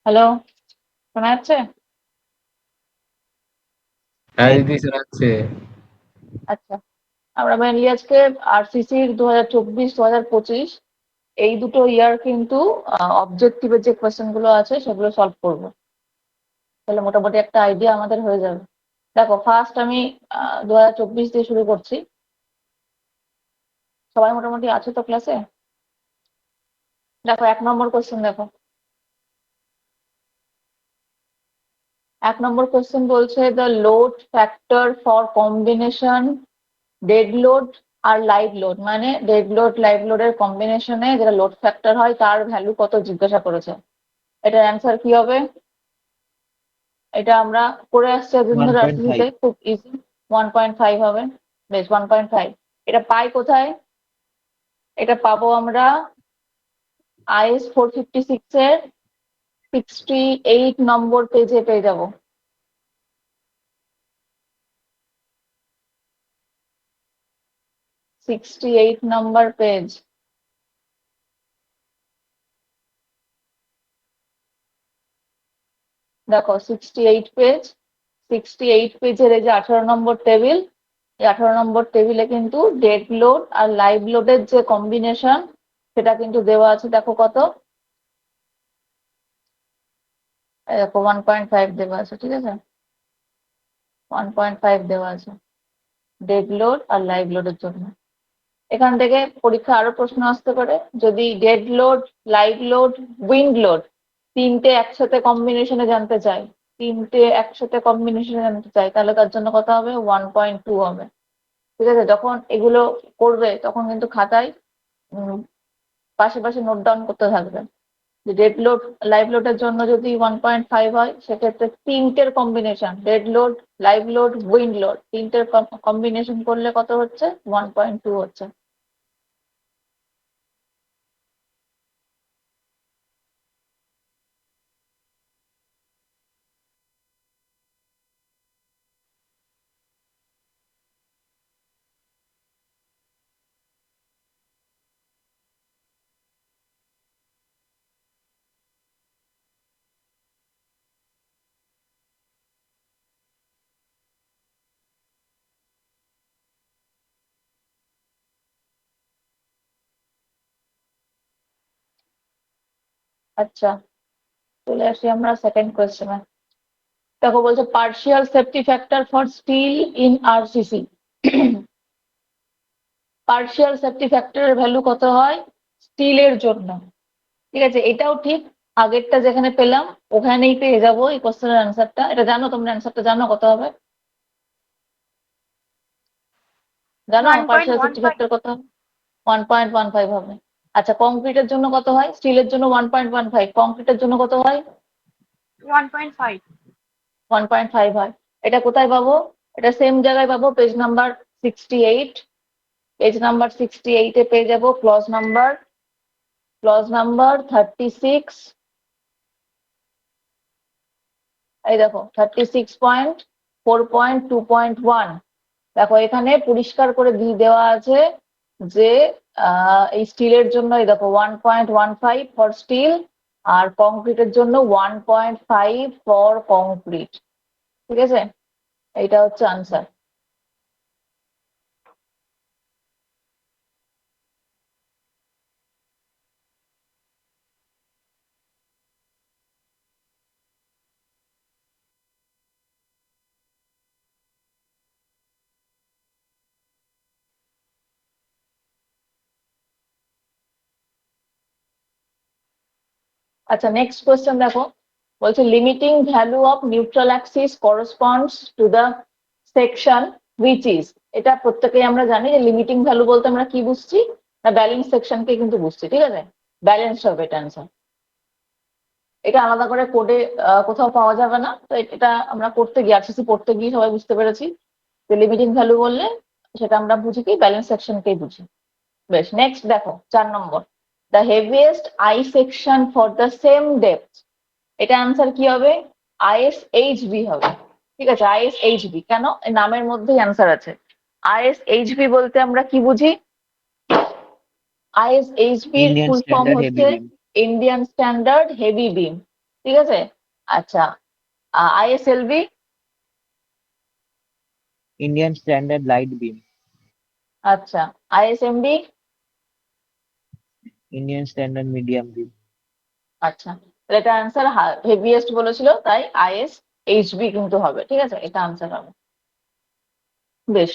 Hello, শোনা যাচ্ছে? হ্যাঁ দিদি, শোনাচ্ছে। আচ্ছা, আমরা মেনলি আজকে আরসিসির 2024-2025 এই দুটো ইয়ার কিন্তু অবজেক্টিভের যে কোয়েশ্চেন গুলো আছে সেগুলো সলভ করবো। তাহলে মোটামুটি একটা আইডিয়া আমাদের হয়ে যাবে। দেখো, ফার্স্ট আমি 2024 দিয়ে শুরু করছি। সবাই মোটামুটি আছে তো ক্লাসে? দেখো, 1 নম্বর কোয়েশ্চেন দেখো। 1 নম্বর কোয়েশ্চেন বলছে the load factor for combination dead load আর লাইভ লোড, মানে ডেড লোড লাইভ লোডের কম্বিনেশনে যেটা লোড ফ্যাক্টর হয় তার ভ্যালু কত জিজ্ঞাসা করেছে। এটার অ্যান্সার কি হবে? এটা আমরা করে আসছি এতদিন ওয়ান ধরে পয়েন্ট ফাইভ আরসিসিতে, খুব ইজি। 1.5 হবে। বেশ, 1.5। এটা পাই কোথায়? এটা পাবো আমরা আইএস 456 এর 68 নম্বর পেজে পেয়ে যাবো। 68 নম্বর পেজ। দেখো, 68 পেজ। 68 পেজের এই যে 18 নম্বর টেবিল, এই 18 নম্বর টেবিলে কিন্তু ডেড লোড আর লাইভ লোডের যে কম্বিনেশন সেটা কিন্তু দেওয়া আছে। দেখো কত, দেখো 1.5 দেওয়া আছে, ঠিক আছে? 1.5 দেওয়া আছে ডেড লোড আর লাইভ লোডের জন্য। এখান থেকে পরীক্ষা আরো প্রশ্ন আসতে পারে, যদি dead load, live load, wind load তিনটে একসাথে কম্বিনেশনে জানতে চাই, তাহলে তার জন্য কত হবে? 1.2 হবে। ঠিক আছে? যখন এগুলো করবে তখন কিন্তু খাতায় পাশে পাশে নোট ডাউন করতে থাকবে যে ডেড লোড লাইভ লোডের জন্য যদি 1.5 হয়, সেক্ষেত্রে তিনটের combination dead load, live load, wind load তিনটের কম্বিনেশন করলে কত হচ্ছে? 1.2 হচ্ছে। আচ্ছা, চলে আসি আমরা সেকেন্ড কোয়েশ্চেনে। দেখো, বলছে partial safety factor for steel in RCC. Partial safety ফ্যাক্টরের ভ্যালু কত হয় স্টিলের জন্য? ঠিক আছে, এটাও ঠিক। আগেরটা যেখানে পেলাম ওখানেই পেয়ে যাবো এই কোশ্চেনের অ্যান্সারটা। এটা জানো তোমরা? অ্যান্সারটা জানো কত হবে? জানো পার্শিয়াল সেফটি 1.15 ফ্যাক্টর কত হবে? 1.15 হবে। আচ্ছা, কংক্রিটের জন্য কত হয়? স্টিলের জন্য 1.15, কংক্রিটের জন্য কত হয়? 1.5 1.5 হয়। এটা কোথায় পাবো? এটা সেম জায়গায় পাবো, পেজ নাম্বার 68। পেজ নাম্বার 68-এ পেয়ে যাবো ক্লজ নাম্বার 36। এই দেখো, 36.4.2.1। দেখো, এখানে পরিষ্কার করে দিয়ে দেওয়া আছে যে এই স্টিলের জন্য এই দেখো 1.15 ফর স্টিল, আর কংক্রিটের জন্য 1.5 ফর কংক্রিট। ঠিক আছে, এইটা হচ্ছে আনসার। আচ্ছা, নেক্সট কোয়েশ্চেন দেখো। বলছে limiting value of neutral axis corresponds to the section which is. এটা প্রত্যেকেই আমরা জানি যে লিমিটিং ভ্যালু বলতে আমরা কি বুঝছি, না ব্যালেন্স সেকশনকে কিন্তু বুঝছি। ঠিক আছে, ব্যালেন্স হবে এটা আনসার। এটা আলাদা করে কোডে কোথাও পাওয়া যাবে না, তো এটা আমরা করতে গিয়ে আরসিসি পড়তে গিয়ে সবাই বুঝতে পেরেছি যে লিমিটিং ভ্যালু বললে সেটা আমরা বুঝি কি, ব্যালেন্স সেকশনকেই বুঝি। বেশ, নেক্সট দেখো 4 number, the heaviest I section for the same depth. এটা আনসার কি হবে? আইএসএইচবি হবে। ঠিক আছে, আইএসএইচবি কেন? এই নামের মধ্যেই আনসার আছে। আইএসএইচবি বলতে আমরা কি বুঝি? আইএসএইচবির Indian full form standard heavy হচ্ছে beam. Indian standard heavy beam. ঠিক আছে? আচ্ছা, আইএসএলভি, Indian Standard Light Beam, আচ্ছা, আইএসএমবি, Indian Standard Medium Beam, আচ্ছা, তাহলে এটা আনসার হেভিয়েস্ট বলেছিল, তাই আইএস এইচবি কিন্তু হবে। ঠিক আছে, এটা আনসার হবে। বেশ,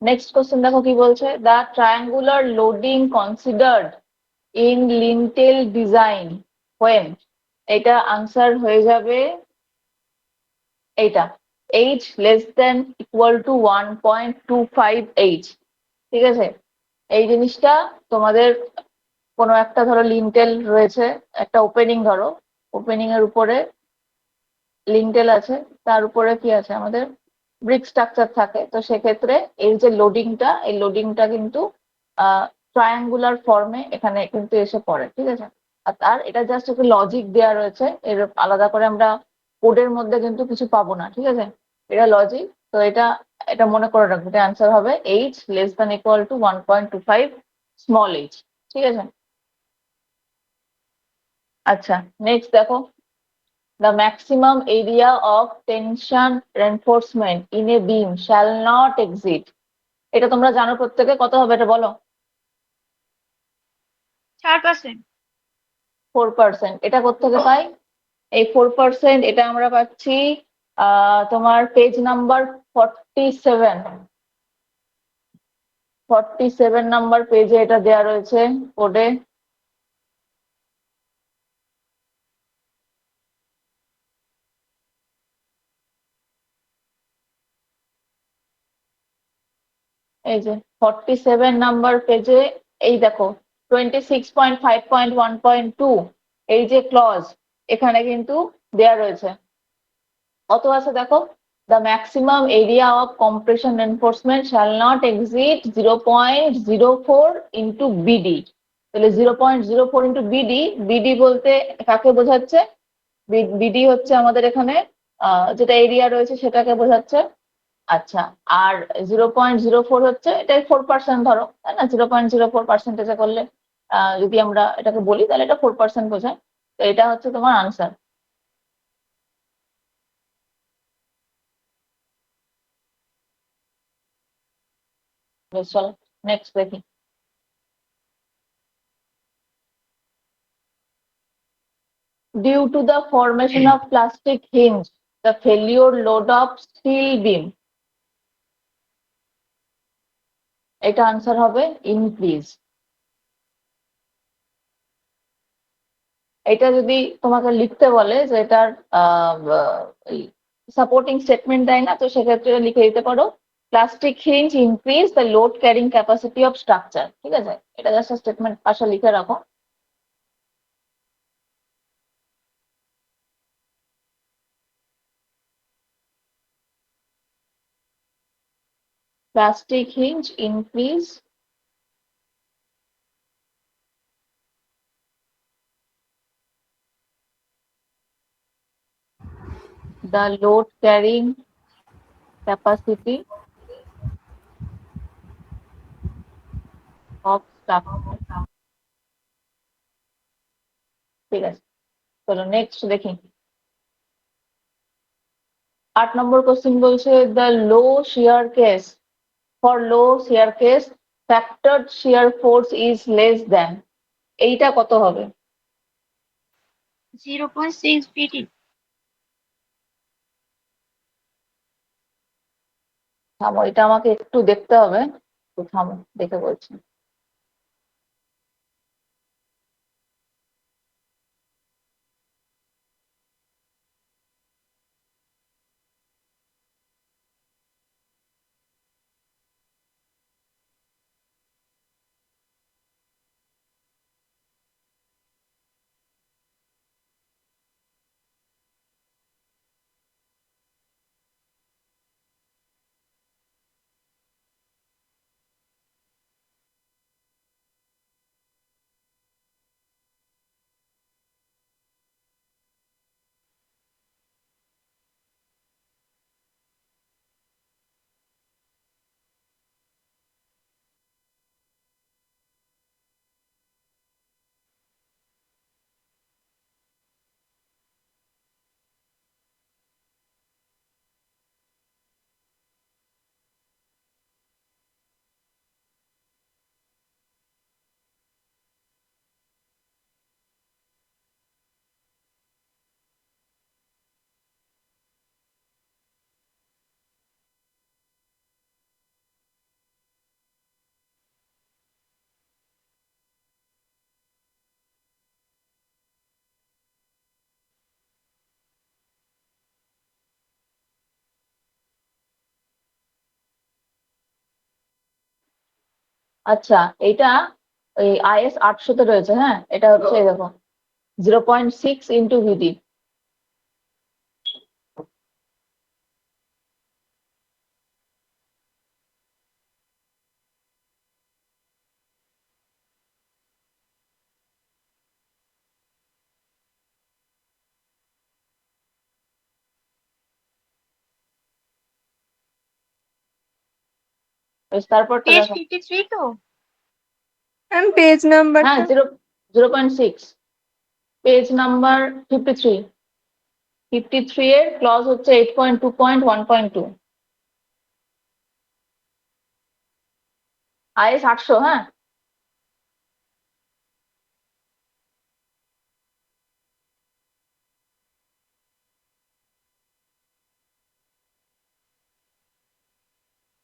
নেক্সট কোশ্চেন দেখো কি বলছে, the triangular loading considered in lintel design when, এটা আনসার হয়ে যাবে এইটা, H less than equal to 1.25 H. ঠিক আছে, এই জিনিসটা তোমাদের কোনো একটা ধরো লিন্টেল রয়েছে, একটা ওপেনিং ধরো, ওপেনিং এর উপরে লিন্টেল আছে, তার উপরে কি আছে আমাদের ব্রিক স্ট্রাকচার থাকে, তো সেক্ষেত্রে এই যে লোডিংটা, এই লোডিংটা কিন্তু ট্রায়াঙ্গুলার ফর্মে এখানে কিন্তু এসে পড়ে। ঠিক আছে, আর তার এটা জাস্ট একটা লজিক দেওয়া রয়েছে, এর আলাদা করে আমরা কোডের মধ্যে কিন্তু কিছু পাবো না। ঠিক আছে, এটা লজিক, তো এটা এটা মনে করে রাখবো, এটা অ্যান্সার হবে H less than equal to 1.25 small H. ঠিক আছে, আচ্ছা, নেক্সট দেখো, the maximum area of tension reinforcement in a beam shall not exceed, এটা তোমরা জানো প্রত্যেকে, কত হবে এটা বলো? 4%. 4%। এটা কোত্থেকে পাই? এই 4% এটা আমরা পাচ্ছি তোমার পেজ নাম্বার 47, 47 নাম্বার পেজে এটা দেওয়া রয়েছে কোডে। এই যে 47 নাম্বার পেজে, এই দেখো 26.5.1.2, এই যে ক্লজ, এখানে কিন্তু দেয়া রয়েছে কত আছে দেখো, the maximum area of compression reinforcement shall not exceed 0.04 into BD। তাহলে 0.04 into BD, বিডি বলতে কাকে বোঝাচ্ছে? বিডি হচ্ছে আমাদের এখানে যেটা এরিয়া রয়েছে সেটাকে বোঝাচ্ছে। আচ্ছা, আর 0.04 হচ্ছে, এটাই 4% ধরো, তাই না? 0.04% করলে যদি আমরা এটাকে বলি তাহলে এটা 4% বোঝায়। তো এটা হচ্ছে তোমার আনসার। বেশ, চলো নেক্সট দেখি। Due to the formation of plastic hinge, the failure load of steel beam, এটা আনসার হবে ইনক্রিজ। এটা যদি তোমাকে লিখতে বলে যে এটার সাপোর্টিং স্টেটমেন্ট দেয় না, তো সেক্ষেত্রে লিখে দিতে পারো plastic hinge increase the load carrying capacity of structure. ঠিক আছে, এটা জাস্ট স্টেটমেন্ট পাশে লিখে রাখো। Plastic hinge increase the load carrying capacity of structure। ঠিক আছে, চলো নেক্সট দেখি। 8 নম্বর কোশ্চেন বলছে the low shear case, for low shear case factored shear force is less than, এইটা কত হবে? 0.6 BD. থামো, এটা আমাকে একটু দেখতে হবে, তো থামো দেখে বলছি। আচ্ছা, এটা ওই IS 800-তে রয়েছে। হ্যাঁ, এটা হচ্ছে এই দেখো 0.6 ইন্টু ভিডি। তারপরটা পেজ দেখো। 53 তো? ম্যাম পেজ হ্যাঁ, নাম্বারটা 0.6 পেজ নাম্বার 53। 53 এর ক্লজ হচ্ছে 8.2.1.2 IS 800। হ্যাঁ,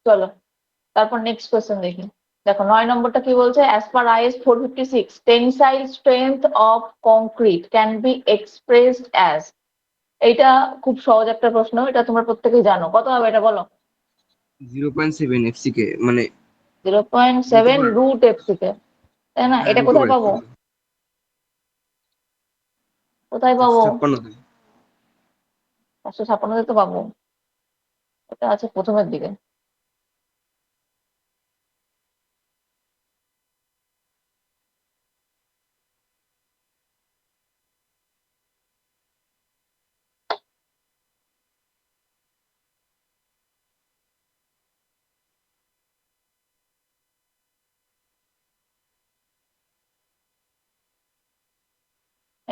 চলো তারপর নেক্সট কোয়েশ্চেন দেখি। দেখো 9 নম্বরটা কি বলছে, as per IS 456 tensile strength of concrete can be expressed as. এইটা খুব সহজ একটা প্রশ্ন, এটা তোমরা প্রত্যেকেই জানো। কত হবে এটা বলো? 0.7 FCK মানে 0.7 রুট এফসিকে, তাই না? হ্যাঁ এটা রুট কোথায় ওভার পাবো? কোথায় পাবো? 456 556 তো পাবো, এটা আছে প্রথমের দিকে।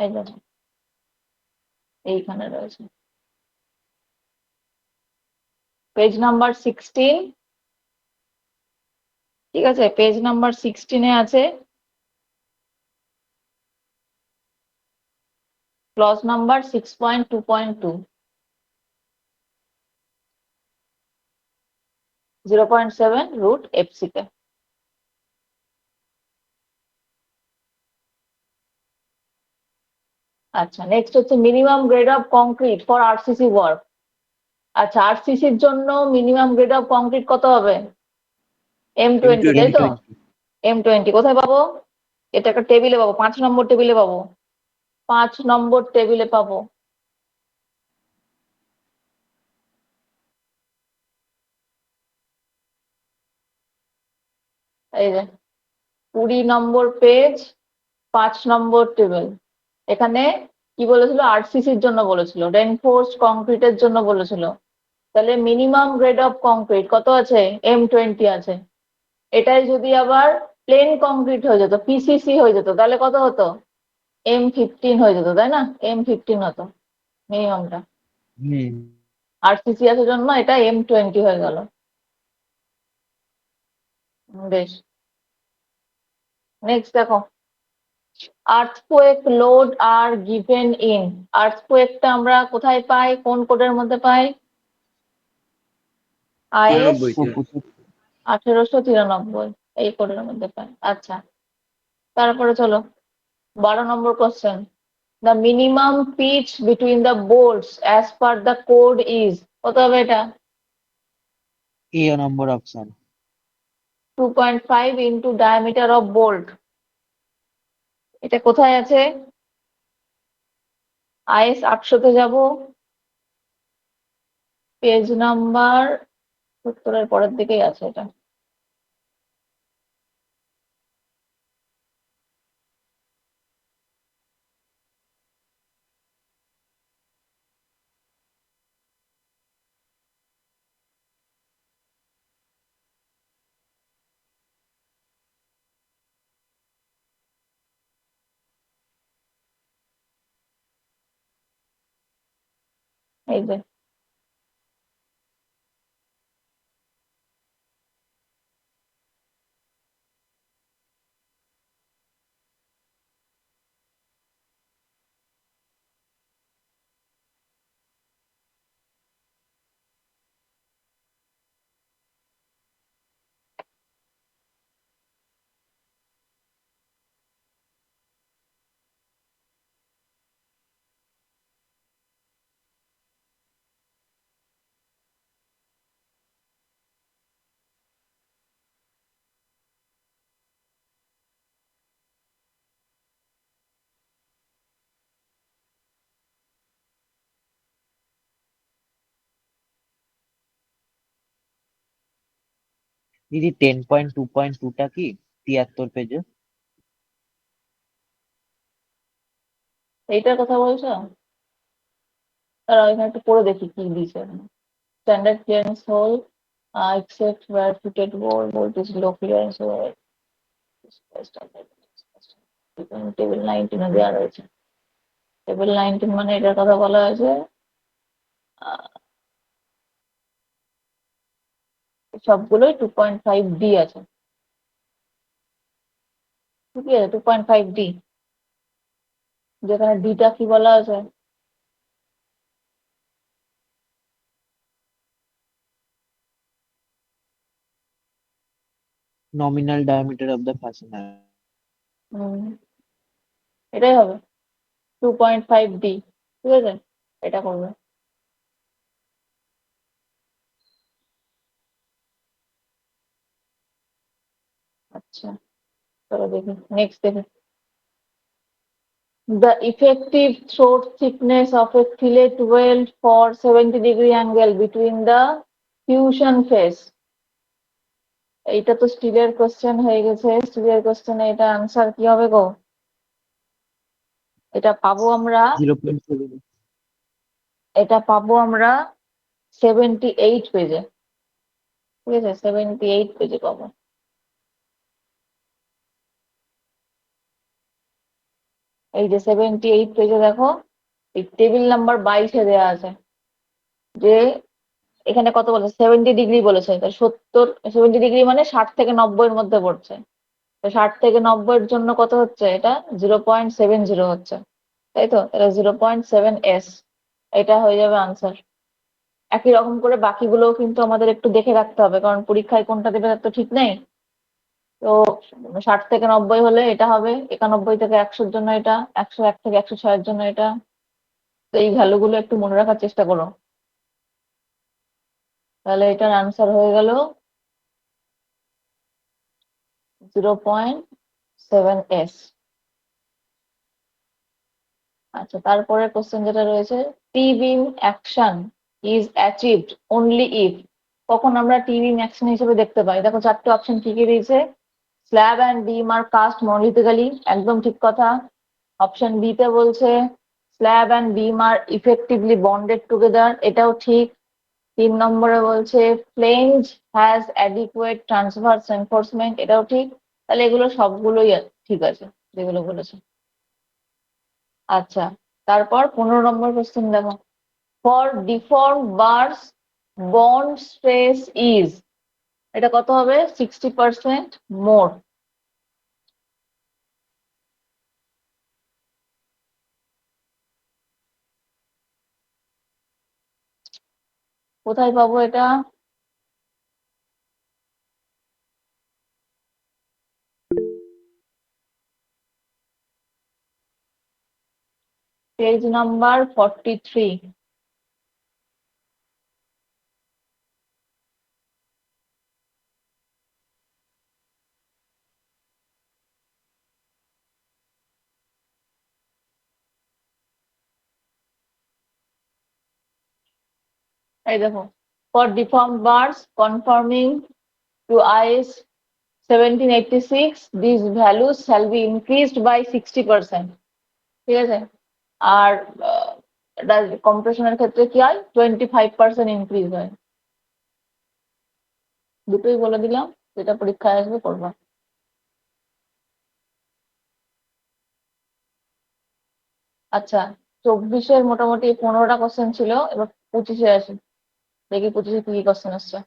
এই দেখো এইখানে রয়েছে পেজ নাম্বার 16। ঠিক আছে, পেজ নাম্বার 16-এ আছে ক্লজ নাম্বার 6.2.2, 0.7 রুট এফসিকে। আচ্ছা, নেক্সট হচ্ছে minimum grade of concrete for RCC work. আচ্ছা, আরসিসির জন্য মিনিমাম গ্রেড অফ কংক্রিট কত হবে? M20, তাই তো? M20 কোথায় পাবো? এটা একটা টেবিলে পাবো, 5 নম্বর টেবিলে পাবো। 5 নম্বর টেবিলে পাবো। এই যে 20 নম্বর পেজ, 5 নম্বর টেবিল। এখানে কি বলেছিল? আরসিসির জন্য বলেছিল, রেনফোর্সড কংক্রিটের জন্য বলেছিল। তাহলে মিনিমাম গ্রেড অফ কংক্রিট কত আছে? M20 আছে। এটাই যদি আবার প্লেন কংক্রিট হয়ে যেত, পিসিসি হয়ে যেত, তাহলে কত হতো? M15 হয়ে যেত, তাই না? M15 হতো মিনিমামটা। হুম। আরসিসি আছে জন্য এটা M20 হয়ে গেল। বেশ, নেক্সট দেখো, earthquake load are given in. আর্থকোয়েকটা আমরা কোথায় পাই, কোন কোডের মধ্যে পাই? IS 1893 এই কোডের মধ্যে পাই। আচ্ছা, তারপরে চলো 12 number question, the minimum pitch between the bolts as per the code is. কত হবে এটা? A number option. 2.5 into diameter of bolt. এটা কোথায় আছে? IS 800-তে যাব, পেজ নাম্বার 70-এর পরের দিকেই আছে এটা। এই যে দিদি 10.2.2টা কি 73 পেজে? এইটার কথা বলছো? তারা এখানে একটু পড়ে দেখি কি দিয়েছে standard clearance hole except where fitted bolt is low clearance hole table 19 এ দেওয়া রয়েছে। টেবিল 19 মানে এটার কথা বলা হয়েছে সবগুলোই 2.5D আছে। ঠিক আছে, 2.5D, যেখানে ডিটা কি বলা আছে? Nominal diameter of the fastener. এটাই হবে 2.5D। ঠিক আছে, এটা করবে। আচ্ছা, চলো দেখি নেক্সট দেখি। The effective throat thickness of a fillet weld for 70-degree angle between the fusion face. এইটা তো স্টিলের কোশ্চেন হয়ে গেছে। স্টিলের কোশ্চেনে এটা আনসার কি হবে গো? এটা পাবো আমরা 0.7. এটা পাবো আমরা 78 পেজে। ঠিক আছে, 78 পেজে পাবো। এই যে 78 পেজে দেখো, এই টেবিল নাম্বার 22-এ দেওয়া আছে যে এখানে কত বলেছে, 70 ডিগ্রি বলেছে। 70 ডিগ্রি মানে 60 থেকে 90 এর মধ্যে পড়ছে। তো 60 থেকে 90 এর জন্য কত হচ্ছে? এটা 0.70 হচ্ছে, তাই তো? তাহলে 0.7S, এটা হয়ে যাবে আনসার। একই রকম করে বাকিগুলোও কিন্তু আমাদের একটু দেখে রাখতে হবে, কারণ পরীক্ষায় কোনটা দেবে তার তো ঠিক নেই। তো 60 থেকে 90 হলে এটা হবে, 91 থেকে 100-এর জন্য এটা, 101 থেকে 106-এর জন্য এটা। তো এই ভ্যালুগুলো একটু মনে রাখার চেষ্টা করো। তাহলে এটার আনসার হয়ে গেল 0.7S। আচ্ছা, তারপরে কোশ্চেন যেটা রয়েছে, T beam action is achieved only if. কখন আমরা টি বিম অ্যাকশন হিসেবে দেখতে পাই? দেখো 4টে অপশন কি কি দিয়েছে। Slab and beam are cast monolithically, একদম ঠিক কথা। অপশন বি তে বলছে slab and beam are effectively bonded together, এটাও ঠিক। 3 নম্বরে বলছে flange has adequate transverse enforcement, এটাও ঠিক। তাহলে এগুলো সবগুলোই ঠিক আছে যেগুলো বলেছে। আচ্ছা, তারপর 15 নম্বর কোশ্চেন দেখো, for deform bars bond stress is, এটা কত হবে? 60% মোর। কোথায় পাবো এটা? Page number 43। এই দেখো, for deform bars conforming to IS 1786 this values shall be increased by 60%। ঠিক আছে, আর কম্প্রেশনের ক্ষেত্রে কি হয়? 25% ইনক্রিজ হয়। দুটোই বলে দিলাম, যেটা পরীক্ষায় আসবে করবা। আচ্ছা, 24-এর মোটামুটি 15টা কোশ্চেন ছিল, এবার 25-এ আসি, দেখি 25-এ কি কি কোশ্চেন আসছে।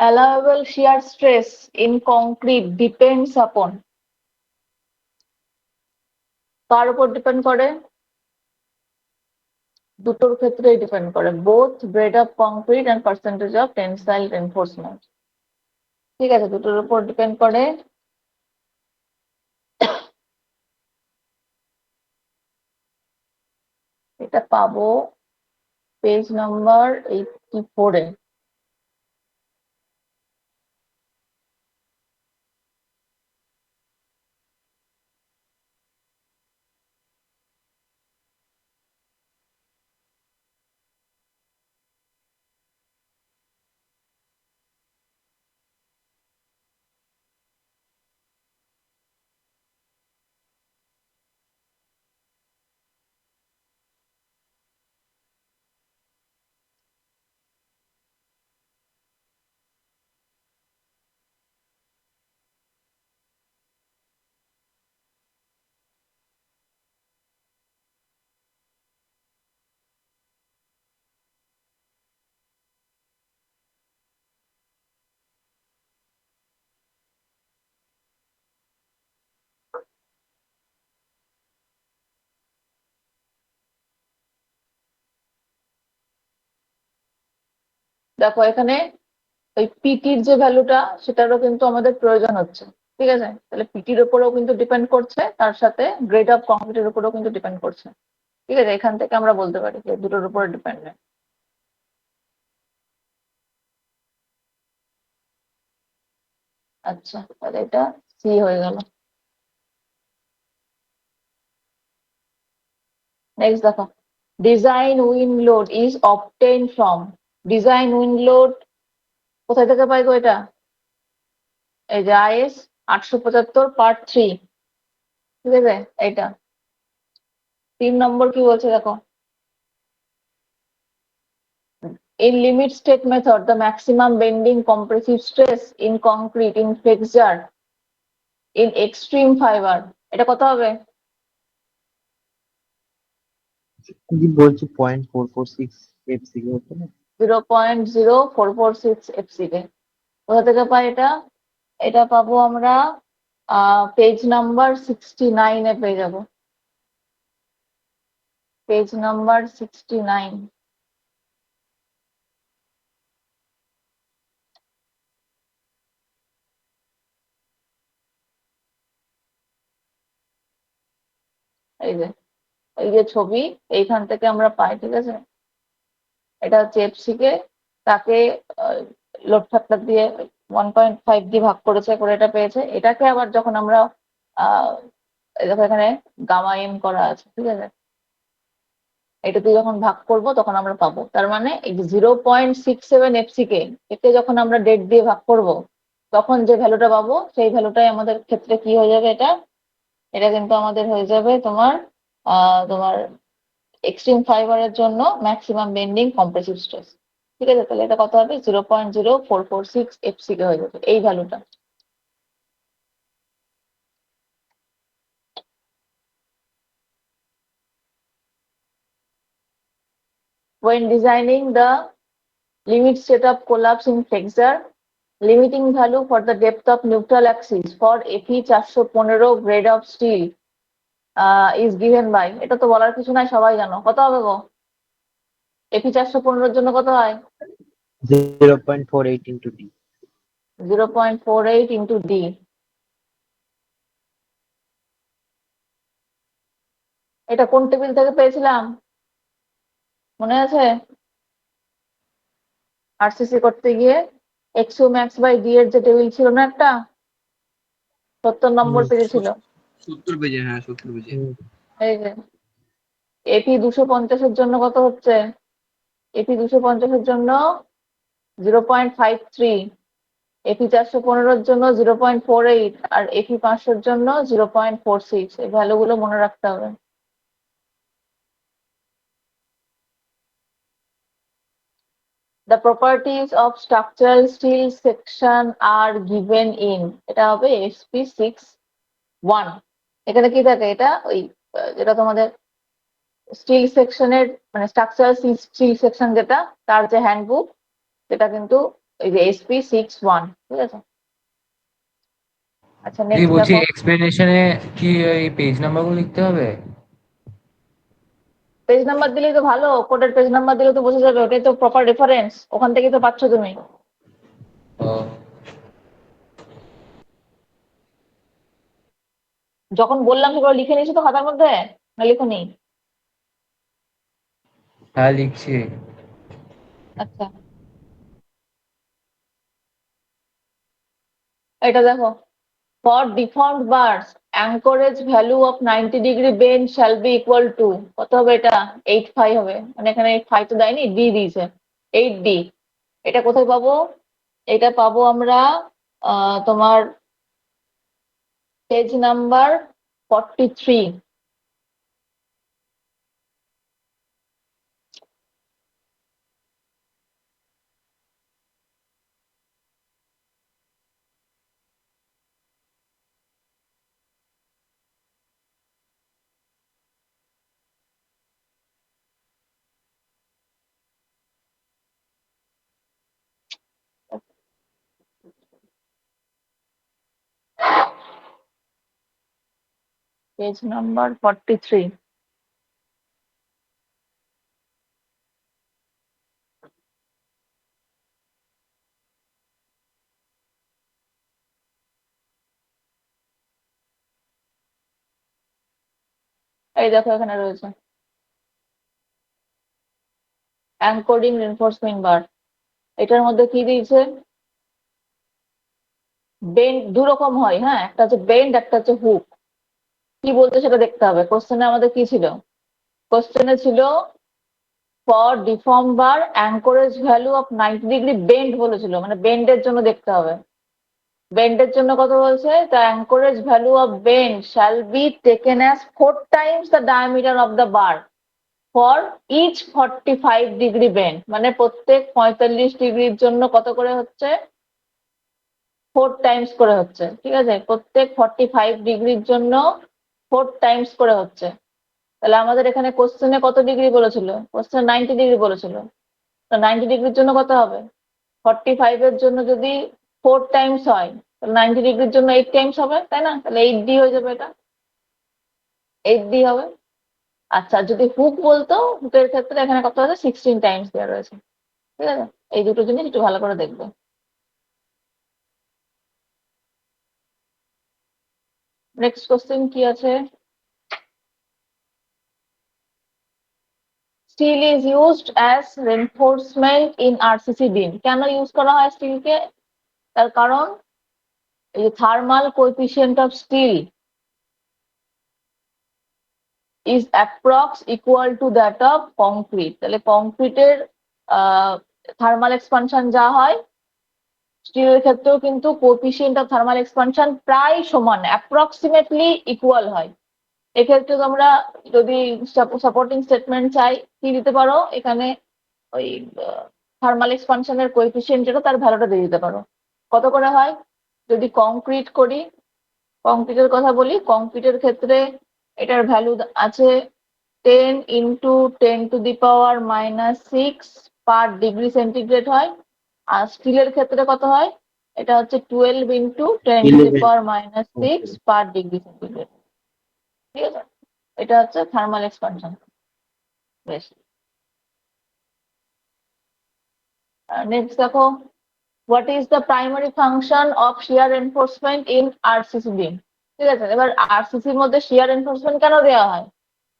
Allowable shear stress in concrete depends upon, কার উপর ডিপেন্ড করে? দুটোর ক্ষেত্রেই ডিপেন্ড করে, both grade of concrete and percentage of tensile reinforcement. ঠিক আছে, দুটোর উপর ডিপেন্ড করে। এটা পাবো পেজ নাম্বার 84-এ। দেখো এখানে ওই পিটির যে ভ্যালুটা সেটারও কিন্তু আমাদের প্রয়োজন হচ্ছে, ঠিক আছে? তাহলে পিটির উপরেও কিন্তু ডিপেন্ড করছে, তার সাথে গ্রেড অফ কংক্রিটের উপরেও কিন্তু ডিপেন্ড করছে, ঠিক আছে? এখান থেকে আমরা বলতে পারি যে দুটোর উপরে ডিপেন্ডেন্ট। আচ্ছা, তাহলে এটা সি হয়ে গেল। নেক্সট দেখো, design wind load is obtain from. Design wind load কোথায় থেকে পাই গো এটা? এই যে আইএস 875 পার্ট 3, ঠিক আছে? এটা 3 নম্বর কি বলছে দেখো, in limit state method the maximum bending compressive stress in concrete in flexure in extreme fiber, এটা কত হবে? কি বলছি 0.446 এফসিকে হতো না? 0.0446 fck। কোথা থেকে পাই এটা? এটা পাবো আমরা পেজ নাম্বার 69 এ পেয়ে যাবো। Page number 69। এই যে এই যে ছবি, এইখান থেকে আমরা পাই, ঠিক আছে? এটা হচ্ছে এফসিকে, তাকে লোড ফ্যাক্টর দিয়ে 1.5 দিয়ে ভাগ করেছে, করে এটা পেয়েছে। এটাকে আবার যখন আমরা এই দেখো এখানে গামা এম করা আছে, ঠিক আছে? এটাতে যখন ভাগ করব তখন আমরা পাবো, তার মানে এই 0.67 এফসিকে একে যখন আমরা ডেট দিয়ে ভাগ করব তখন যে ভ্যালুটা পাবো সেই ভ্যালুটাই আমাদের ক্ষেত্রে কি হয়ে যাবে? এটা এটা কিন্তু আমাদের হয়ে যাবে তোমার তোমার এক্সট্রিম ফাইবারের জন্য ম্যাক্সিমাম বেন্ডিং কম্প্রেসিভ স্ট্রেস, ঠিক আছে? তাহলে এটা কত হবে? 0.0446 এফসিকে হয়ে যাবে এই ভ্যালুটা। When designing the limit state of collapse in flexure, limiting value for the depth of neutral axis for Fe 415 grade of steel is given by, এটা তো বলার কিছু নাই, সবাই জানো। কত হবে গো? Fe 415 জন্য কত হয়? 0.48 into d। 0.48 into d। এটা কোন টেবিল থেকে পেয়েছিলাম মনে আছে? আরসিসি করতে গিয়ে এক্সইউ ম্যাক্স বাই ডি এর যে টেবিল ছিল না একটা, 70 নম্বর পেজে ছিল। 70 পেজে, হ্যাঁ 70 পেজে। এই যে এপি 250 জন্য কত হচ্ছে? এপি 250 জন্য 0.53, এপি 415 জন্য 0.48, আর এপি 500 জন্য 0.46। এই ভ্যালুগুলো মনে রাখতে হবে। The properties of structural steel section are given in, এটা হবে SP 6.1। এখানে কি থাকে? এটা ওই যেটা তোমাদের স্টিল সেকশনের মানে স্ট্রাকচারাল স্টিল সেকশন যেটা, তার যে হ্যান্ডবুক সেটা কিন্তু এই যে SP 6.1, ঠিক আছে? আচ্ছা দিদি নেক্সট বলছি দেখো, এক্সপ্লেনেশনে কি এই পেজ নাম্বারগুলো লিখতে হবে? পেজ নাম্বার দিলেই তো ভালো, কোডের পেজ নাম্বার দিলে তো বোঝা যাবে, ওটাই তো প্রপার রেফারেন্স, ওখান থেকেই তো পাচ্ছ তুমি। ও, যখন বললাম সেগুলো লিখে নিয়েছো তো খাতার মধ্যে, না লিখোনি? হ্যাঁ লিখছি। আচ্ছা এটা দেখো, for deformed bars anchorage value of 90° bend shall be equal to, কত হবে এটা? 8.5 হবে, মানে এখানে 8.5 তো দেয়নি, ডি দিয়েছে 8d। এটা কোথায় পাবো? এটা পাবো আমরা তোমার পেজ নাম্বার 43। Page number 43। এই দেখো এখানে রয়েছে অ্যাঙ্করিং রিনফোর্সমেন্ট বার। এটার মধ্যে কি দিয়েছে? বেন্ড দু রকম হয়, হ্যাঁ, একটা হচ্ছে বেন্ড, একটা হচ্ছে হুক। কি বলতে সেটা দেখতে হবে। কোশ্চেনে আমাদের কি ছিল? কোশ্চেনে ছিল for deform bar anchorage value of 90 degree bend বলেছিল, মানে বেন্ডের জন্য দেখতে হবে। বেন্ডের জন্য কত বলছে? The anchorage value of bend shall be taken as 4 times the diameter of the bar for each 45 degree bend. মানে প্রত্যেক 45 ডিগ্রির জন্য কত করে হচ্ছে? 4 টাইমস করে হচ্ছে। ঠিক আছে, প্রত্যেক 45 ডিগ্রির জন্য 4 টাইমস করে হচ্ছে। তাহলে আমাদের এখানে কোশ্চেনে কত ডিগ্রি বলেছিল? কোশ্চেনে 90 ডিগ্রি বলেছিল। তো 90 ডিগ্রির জন্য কত হবে? 45 এর জন্য যদি 4 টাইমস হয় তাহলে 90 ডিগ্রির জন্য 8 টাইমস হবে, তাই না? তাহলে 8D হয়ে যাবে, এটা 8D হবে। আচ্ছা, যদি হুক বলতো, হুকের ক্ষেত্রে এখানে কত আছে? 16 টাইমস দেওয়া রয়েছে। ঠিক আছে, এই দুটো জিনিস একটু ভালো করে দেখবে। নেক্সট কোশ্চেন কি আছে? Steel is used as reinforcement in RCC beam. কেন ইউজ করা হয় স্টিলকে? তার কারণ এই thermal coefficient of steel is approx equal to that of concrete. তাহলে কংক্রিটের থার্মাল এক্সপানশন যা হয়, স্টিলের ক্ষেত্রেও কিন্তু কোএফিসিয়েন্ট অফ থার্মাল এক্সপানশন প্রায় সমান, অ্যাপ্রক্সিমেটলি ইকুয়াল হয়। এক্ষেত্রে তোমরা যদি সাপোর্টিং স্টেটমেন্ট চাই কি দিতে পারো? এখানে ওই থার্মাল এক্সপানশনের কোএফিসিয়েন্ট যেটা, তার ভ্যালুটা দিয়ে দিতে পারো। কত করে হয়? যদি কংক্রিট করি, কংক্রিটের কথা বলি, কংক্রিটের ক্ষেত্রে এটার ভ্যালু আছে 10 ইন্টু 10⁻⁻6 পার ডিগ্রি সেন্টিগ্রেড হয়। আর স্টিলের ক্ষেত্রে কত হয়? এটা হচ্ছে 12 ইন্টু 10⁻⁻6 পার ডিগ্রি সেন্টিগ্রেড। ঠিক আছে, এটা হচ্ছে থার্মাল এক্সপানশন। বেশ, নেক্সট দেখো, what is the primary function of shear enforcement in RCC beam? ঠিক আছে, এবার আরসিসির মধ্যে শিয়ার এনফোর্সমেন্ট কেন দেওয়া হয়?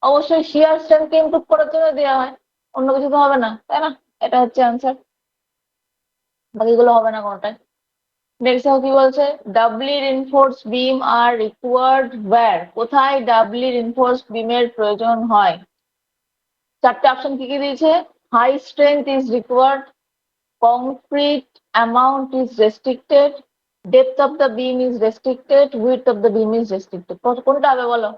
অবশ্যই শিয়ার স্ট্রেংথকে ইমপ্রুভ করার জন্য দেওয়া হয়, অন্য কিছু তো হবে না, তাই না? এটা হচ্ছে অ্যান্সার, বাকিগুলো হবে না কোনটাই। নেক্সট কি বলছে? Doubly reinforce beam are required where. কোথায় ডাবলি রিনফোর্স বিমের প্রয়োজন হয়? চারটে অপশন কি কি দিয়েছে? High strength is required, concrete amount is restricted, depth of the beam is restricted, width of the beam is restricted. কোনটা হবে বলো?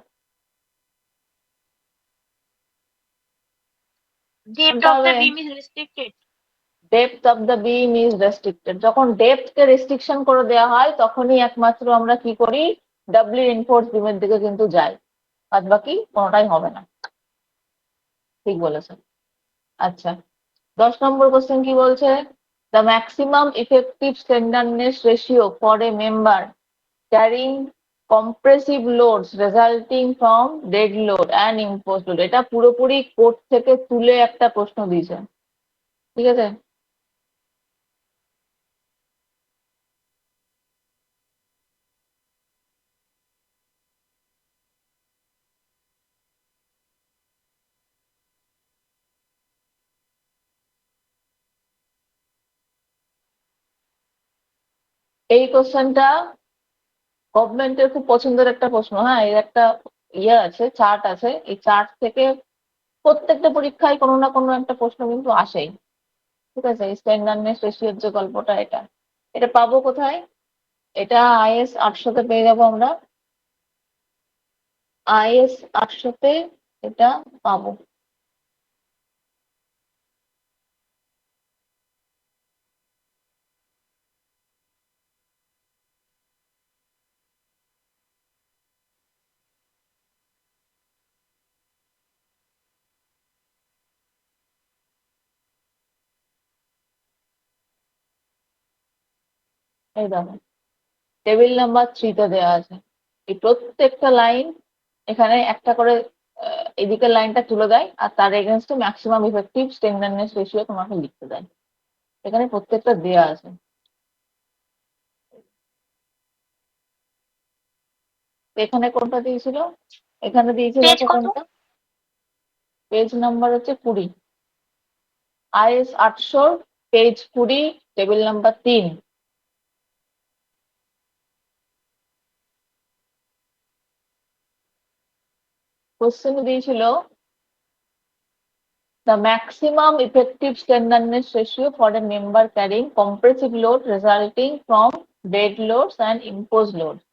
Depth কোনটা of the হবে? beam is restricted. Depth of the beam is restricted. যখন ডেপথকে restriction করে দেওয়া হয় তখনই একমাত্র আমরা কি করি? ডাবলি রিনফোর্স বিমের দিকে কিন্তু যাই, বাদ বাকি কোনোটাই হবে না। ঠিক বলেছেন। আচ্ছা, 10 নম্বর কোশ্চেন কি বলছে? The maximum effective slenderness ratio for a member carrying compressive loads resulting from dead load and impose load. এটা পুরোপুরি কোর্ট থেকে তুলে একটা প্রশ্ন দিয়েছে। ঠিক আছে, এই কোশ্চেনটা গভর্নমেন্টের খুব পছন্দের একটা প্রশ্ন। হ্যাঁ, এর একটা আছে, চার্ট আছে, এই চার্ট থেকে প্রত্যেকটা পরীক্ষায় কোনো না কোনো একটা প্রশ্ন কিন্তু আসেই। ঠিক আছে, এই স্ট্যান্ডার্ডনেস রেশিওর যে গল্পটা, এটা এটা পাবো কোথায়? এটা IS 800-তে পেয়ে যাবো আমরা, IS 800-তে এটা পাবো। এই দেখো, টেবিল নাম্বার 3-তে দেওয়া আছে। এই প্রত্যেকটা লাইন এখানে একটা করে এদিকের লাইনটা তুলে দেয় আর তার এগেনস্টে ম্যাক্সিমাম ইফেক্টিভ স্ট্যান্ডার্ডনেস রেশিও তোমাকে লিখতে দেয়। এখানে প্রত্যেকটা দেওয়া আছে। এখানে কোনটা দিয়েছিল? এখানে দিয়েছে, পেজ দেখো কত? কোনটা? পেজ নাম্বার হচ্ছে 20, IS 800 page 20 table number 3। Question দিয়েছিল the maximum effective slenderness ratio for a member carrying compressive load resulting from dead loads and imposed loads.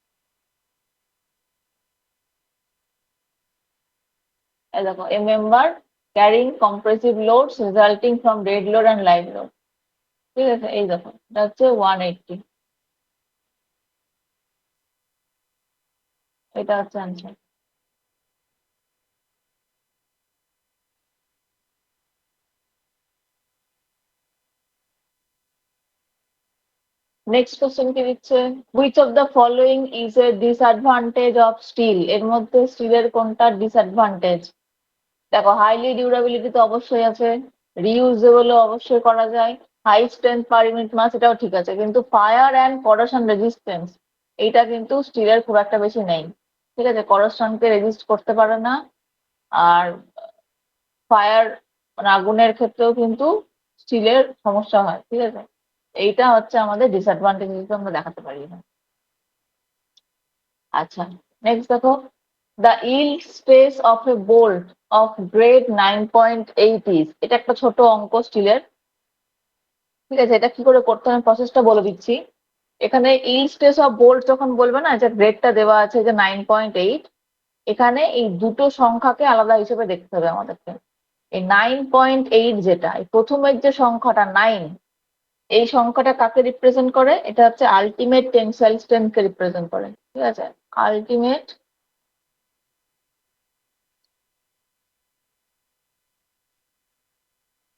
এই দেখো, a member carrying compressive loads resulting from dead load and live load, ঠিক আছে? এই দেখো, এটা হচ্ছে 180, এটা হচ্ছে আনসার। নেক্সট কোশ্চেন কি দিচ্ছে, which of the following is a disadvantage of steel? এর মধ্যে স্টিলের কোনটা ডিসঅ্যাডভান্টেজ? দেখো, হাইলি ডিউরাবিলিটি তো অবশ্যই আছে, রিইউজেবলও অবশ্যই করা যায়, হাই স্ট্রেংথ পার ইউনিট মাস এটাও ঠিক আছে, কিন্তু ফায়ার অ্যান্ড করোশন রেজিস্ট্যান্স এইটা কিন্তু স্টিলের খুব একটা বেশি নেই, ঠিক আছে? করোশনকে রেজিস্ট করতে পারে না, আর ফায়ার মানে আগুনের ক্ষেত্রেও কিন্তু স্টিলের সমস্যা হয়, ঠিক আছে? এইটা হচ্ছে আমাদের ডিসঅ্যাডভান্টেজ হিসেবে আমরা দেখাতে পারি না। আচ্ছা, নেক্সট দেখো, the yield stress of a bolt of grade 9.8 is, এটা একটা ছোট অঙ্ক স্টিলের, ঠিক আছে? এটা কি করে করতে হবে প্রসেসটা বলে দিচ্ছি। এখানে yield স্ট্রেস অফ বোল্ট যখন বলবে না, যে গ্রেডটা দেওয়া আছে যে 9.8, এখানে এই দুটো সংখ্যাকে আলাদা হিসেবে দেখতে হবে আমাদেরকে। এই 9.8 যেটা, এই প্রথমের যে সংখ্যাটা 9, এই সংখ্যাটা কাকে রিপ্রেজেন্ট করে? এটা হচ্ছে আলটিমেট টেনসাইল স্ট্রেংথকে রিপ্রেজেন্ট করে, ঠিক আছে? Ultimate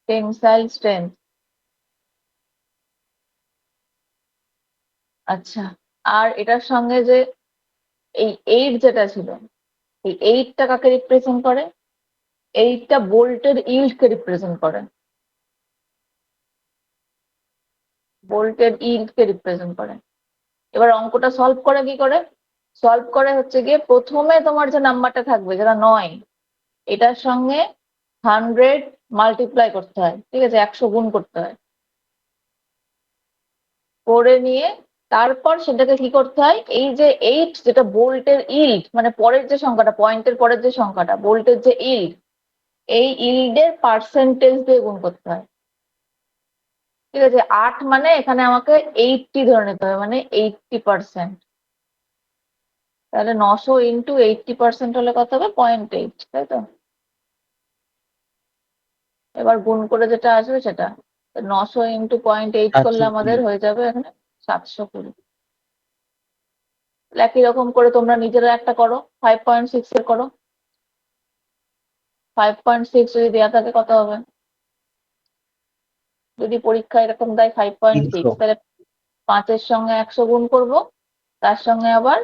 tensile strength. আচ্ছা, আর এটার সঙ্গে যে এই 8 যেটা ছিল, এই 8টা কাকে রিপ্রেজেন্ট করে? 8টা বোল্টের ইল্ডকে রিপ্রেজেন্ট করে, বোল্টের ইল্ডকে রিপ্রেজেন্ট করে। এবার অঙ্কটা সলভ করে কি করে? সলভ করে হচ্ছে গিয়ে প্রথমে তোমার যে নাম্বারটা থাকবে যেটা 9, এটার সঙ্গে 100 মাল্টিপ্লাই করতে হয়, ঠিক আছে? 100 গুণ করতে হয়, করে নিয়ে তারপর সেটাকে কি করতে হয়, এই যে 8 যেটা বোল্টের ইল্ড, মানে পরের যে সংখ্যাটা, পয়েন্টের পরের যে সংখ্যাটা, বোল্টের যে ইল্ড, এই ইল্ডের পার্সেন্টেজ দিয়ে গুণ করতে হয়, ঠিক আছে? 8 মানে এখানে আমাকে 80 ধরে নিতে হবে, মানে 80%। তাহলে 900 ইন্টু 80% হলে কত হবে? 0.8, তাই তো? এবার গুণ করে যেটা আসবে সেটা 900 ইন্টু 0.8 করলে 720। আমাদের হয়ে যাবে এখানে 720। একই রকম করে তোমরা নিজেরা একটা করো, 5.6 এর করো। 5.6 যদি দেওয়া থাকে কত হবে? যদি পরীক্ষা এরকম দেয় 5.6, 300। তাহলে 5-এর সঙ্গে 100 গুণ করবো, তার সঙ্গে আবার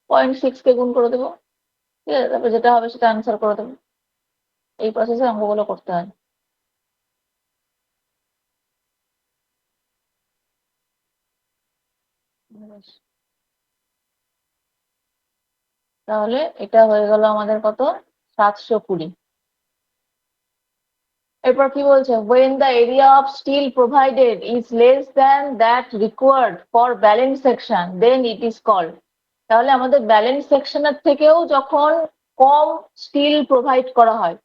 0.6 কে গুণ করে দেবো, ঠিক আছে? তারপর যেটা হবে সেটা আনসার করে দেবো। এই প্রসেসে অঙ্কগুলো করতে হয়। বেশ, তাহলে এটা হয়ে গেল আমাদের কত? 720। এরপর কি বলছে, when the area of steel provided is less than that required for balance section then it is called। তাহলে আমাদের ব্যালেন্স সেকশনের থেকেও যখন কম স্টিল প্রোভাইড করা হয়,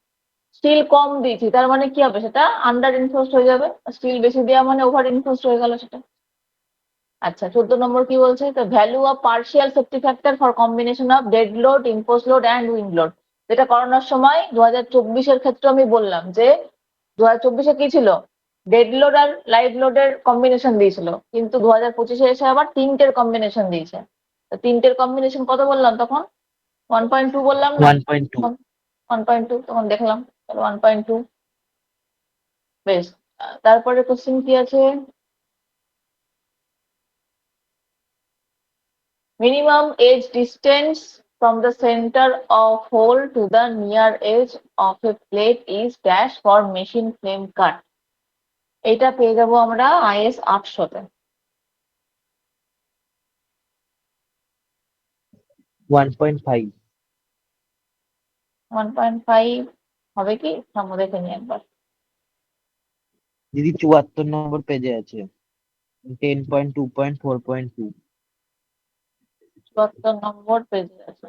স্টিল কম দিয়েছি, তার মানে কি হবে? সেটা আন্ডার ইনফোর্সড হয়ে যাবে। স্টিল বেশি দেওয়া মানে ওভার ইনফোর্সড হয়ে গেল সেটা। আচ্ছা, 14 নম্বর কি বলছে, তো value of partial safety factor for combination of dead load, impose load and wind load. যেটা করানোর সময় 2024-এর ক্ষেত্রে আমি বললাম যে 2024-এ কি ছিল, ডেড লোড আর লাইভ লোডের কম্বিনেশন দিয়েছিল, কিন্তু 2025-এ এসে আবার তিনটের কম্বিনেশন দিয়েছে। তো তিনটের কম্বিনেশন কত বললাম তখন? 1.2 বললাম না? 1.2। 1.2 তখন দেখলাম, 1.2। বেশ, তারপরে কোশ্চেন কি আছে, minimum edge distance from the center of hole to the near edge of a plate is dash for machine flame cut। এটা পেয়ে যাবো আমরা IS 800-তে। 1.5। 1.5 হবে কি সাম্য দেখে নিই একবার। দিদি 74 নম্বর পেজে আছে 10.2.4.2 74 নম্বর পেজে আছে।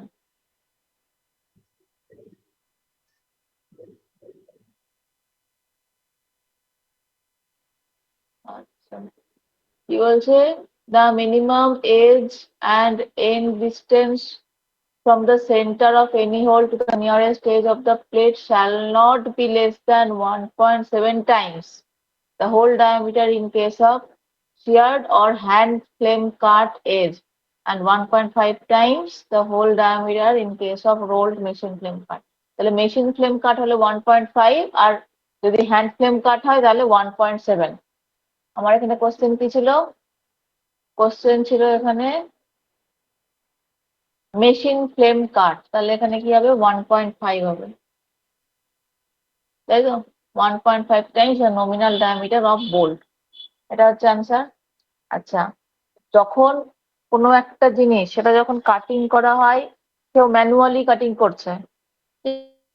আচ্ছা, কি বলছে? The minimum age and end distance from the center of any hole to the nearest edge of the plate shall not be less than 1.7 times the hole diameter in case of sheared or hand flame cut edge and 1.5 times the hole diameter in case of rolled machine flame cut. তাহলে machine flame কাট হলে 1.5 আর যদি hand flame কাট হয় তাহলে 1.7। আমার এখানে question কি ছিল? Question ছিল এখানে মেশিন ফ্লেম কাট, তাহলে এখানে কি হবে 1.5 হবে, তাই তো? 1.5 times the nominal diameter of bolt, এটা হচ্ছে অ্যান্সার। আচ্ছা, যখন কোনো একটা জিনিস সেটা যখন কাটিং করা হয়, কেউ ম্যানুয়ালি কাটিং করছে,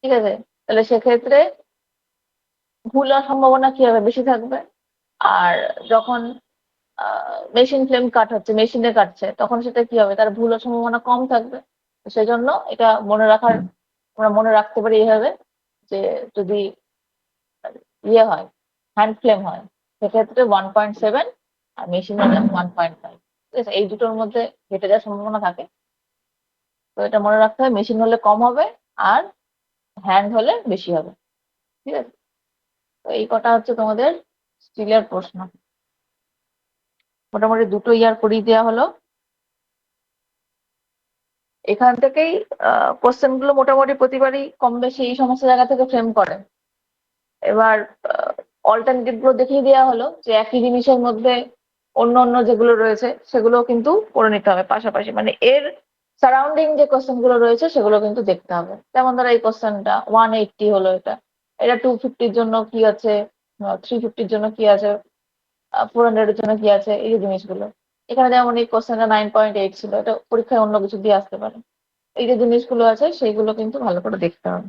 ঠিক আছে, তাহলে সেক্ষেত্রে ভুল হওয়ার সম্ভাবনা কি হবে? বেশি থাকবে। আর যখন মেশিন ফ্লেম কাট হচ্ছে, মেশিনে কাটছে, তখন সেটা কি হবে? তার ভুল হওয়ার সম্ভাবনা কম থাকবে। তো সেজন্য এটা মনে রাখার, আমরা মনে রাখতে পারি এইভাবে যে যদি ইয়ে হয়, হ্যান্ড ফ্লেম হয়, সেক্ষেত্রে 1.7 আর মেশিন হলে 1.5। ঠিক আছে, এই দুটোর মধ্যে ঘেটে যাওয়ার সম্ভাবনা থাকে। তো এটা মনে রাখতে হবে, মেশিন হলে কম হবে আর হ্যান্ড হলে বেশি হবে। ঠিক আছে, তো এই কটা হচ্ছে তোমাদের স্টিলের প্রশ্ন। মোটামুটি দুটো ইয়ার করিয়ে দেওয়া হলো। এখান থেকেই কোশ্চেন গুলো মোটামুটি প্রতিবারই কম বেশি এই সমস্ত জায়গা থেকে ফ্রেম করে। এবার অল্টারনেটিভ গুলো দেখিয়ে দেওয়া হলো যে একই জিনিসের মধ্যে অন্য অন্য যেগুলো রয়েছে সেগুলো কিন্তু করে নিতে হবে পাশাপাশি, মানে এর সারাউন্ডিং যে কোশ্চেন গুলো রয়েছে সেগুলো কিন্তু দেখতে হবে। যেমন ধরো এই কোশ্চেনটা 180 হলো, এটা এটা 250-র জন্য কি আছে, 350-র জন্য কি আছে, 400-এর জন্য কি আছে, এই যে জিনিসগুলো। এখানে যেমন এই কোশ্চেনটা 9.8 ছিল, এটা পরীক্ষায় অন্য কিছু দিয়ে আসতে পারে। এই যে জিনিসগুলো আছে সেইগুলো কিন্তু ভালো করে দেখতে হবে।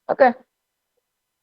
ওকে।